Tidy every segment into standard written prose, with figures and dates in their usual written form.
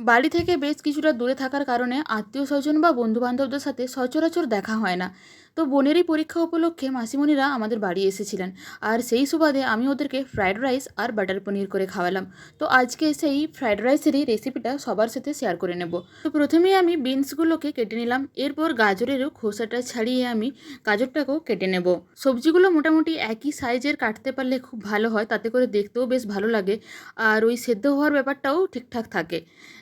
বাড়ি থেকে বেশ কিছুটা দূরে থাকার কারণে আত্মীয়স্বজন বা বন্ধুবান্ধবদের সাথে সচরাচর দেখা হয় না। তো বোনেরই পরীক্ষা উপলক্ষে মাসিমণিরা আমাদের বাড়ি এসেছিলেন। আর সেই সুবাদে আমি ওদেরকে ফ্রায়েড রাইস আর বাটার পনির করে খাওয়ালাম। তো আজকে সেই ফ্রায়েড রাইসেরই রেসিপিটা সবার সাথে শেয়ার করে নেব। তো প্রথমেই আমি বিনসগুলোকে কেটে নিলাম, এরপর গাজরেরও খোসাটা ছাড়িয়ে আমি গাজরটাকেও কেটে নেব। সবজিগুলো মোটামুটি একই সাইজের কাটতে পারলে খুব ভালো হয়, তাতে করে দেখতেও বেশ ভালো লাগে আর ওই সেদ্ধ হওয়ার ব্যাপারটাও ঠিকঠাক থাকে।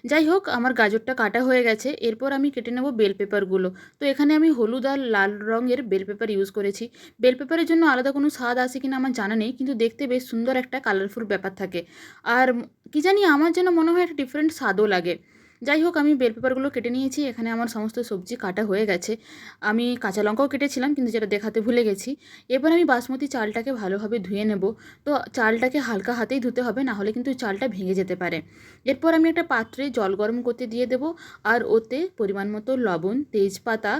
যাই হোক, আমার গাজরটা কাটা হয়ে গেছে। এরপর আমি কেটে নেব বেল পেপারগুলো। তো এখানে আমি হলুদ আর লাল রঙের বেল পেপার ইউজ করেছি। বেল পেপারের জন্য আলাদা কোনো স্বাদ আছে কিনা আমার জানা নেই, কিন্তু দেখতে বেশ সুন্দর একটা কালারফুল ব্যাপার থাকে। আর কি জানি, আমার যেন মনে হয় একটা ডিফারেন্ট স্বাদও লাগে। যাই হোক, আমি বেল পেপারগুলো কেটে নিয়েছি। এখানে আমার সমস্ত সবজি কাটা হয়ে গেছে। আমি কাঁচা লঙ্কাও কেটেছিলাম, কিন্তু যেটা দেখাতে ভুলে গেছি। এরপর আমি বাসমতি চালটাকে ভালোভাবে ধুয়ে নেব। তো চালটাকে হালকা হাতেই ধুতে হবে, না হলে কিন্তু চালটা ভেঙে যেতে পারে। এরপর আমি একটা পাত্রে জল গরম করতে দিয়ে দেব, আর ওতে পরিমাণ মতো লবণ, তেজপাতা,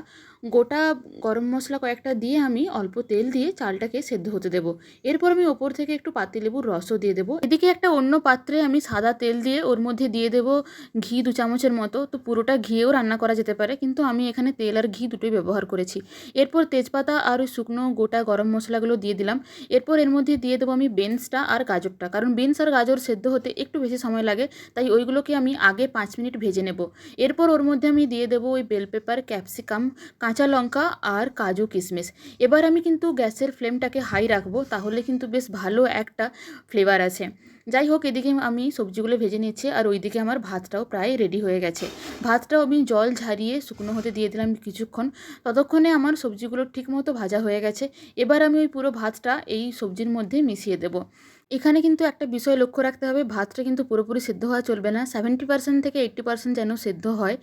গোটা গরম মশলা কয়েকটা দিয়ে আমি অল্প তেল দিয়ে চালটাকে সেদ্ধ হতে দেব। এরপর আমি ওপর থেকে একটু পাতিলেবুর রসও দিয়ে দেবো। এদিকে একটা অন্য পাত্রে আমি সাদা তেল দিয়ে ওর মধ্যে দিয়ে দেব ঘি 2 চামচের মতো। তো পুরোটা ঘিয়েও রান্না করা যেতে পারে, কিন্তু আমি এখানে তেল আর ঘি দুটোই ব্যবহার করেছি। এরপর তেজপাতা আর ওই শুকনো গোটা গরম মশলাগুলো দিয়ে দিলাম। এরপর এর মধ্যে দিয়ে দেবো আমি বিনসটা আর গাজরটা, কারণ বিনস আর গাজর সেদ্ধ হতে একটু বেশি সময় লাগে, তাই ওইগুলোকে আমি আগে 5 মিনিট ভেজে নেব। এরপর ওর মধ্যে আমি দিয়ে দেবো ওই বেল পেপার, ক্যাপসিকাম, কাঁচা লঙ্কা আর কাজু কিশমিশ। এবার আমি কিন্তু গ্যাসের ফ্লেমটাকে হাই রাখবো, তাহলে কিন্তু বেশ ভালো একটা ফ্লেভার আছে। যাই হোক, এদিকে আমি সবজিগুলো ভেজে নিচ্ছি, আর ওইদিকে আমার ভাতটাও প্রায় রেডি হয়ে গেছে। ভাতটাও আমি জল ঝারিয়ে শুকনো হতে দিয়ে দিলাম কিছুক্ষণ। ততক্ষণে আমার সবজিগুলো ঠিকমতো ভাজা হয়ে গেছে। এবার আমি ওই পুরো ভাতটা এই সবজির মধ্যে মিশিয়ে দেবো। এখানে কিন্তু একটা বিষয় লক্ষ্য রাখতে হবে, ভাতটা কিন্তু পুরোপুরি সেদ্ধ হওয়া চলবে না, 70% থেকে 80% যেন সেদ্ধ হয়।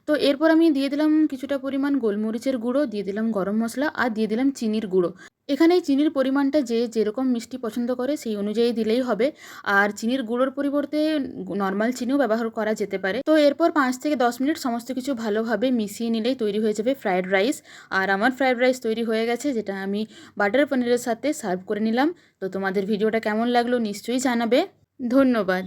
তো এরপর আমি দিয়ে দিলাম কিছুটা পরিমাণ গোলমরিচের গুঁড়ো, দিয়ে দিলাম গরম মশলা, আর দিয়ে দিলাম চিনির গুঁড়ো। এখানে এই চিনির পরিমাণটা যে যেরকম মিষ্টি পছন্দ করে সেই অনুযায়ী দিলেই হবে। আর চিনির গুঁড়োর পরিবর্তে নর্মাল চিনিও ব্যবহার করা যেতে পারে। তো এরপর 5 থেকে 10 মিনিট সমস্ত কিছু ভালোভাবে মিশিয়ে নিলেই তৈরি হয়ে যাবে ফ্রায়েড রাইস। আর আমার ফ্রায়েড রাইস তৈরি হয়ে গেছে, যেটা আমি বাটার পনিরের সাথে সার্ভ করে নিলাম। তো তোমাদের ভিডিওটা কেমন লাগলো নিশ্চয়ই জানাবে। ধন্যবাদ।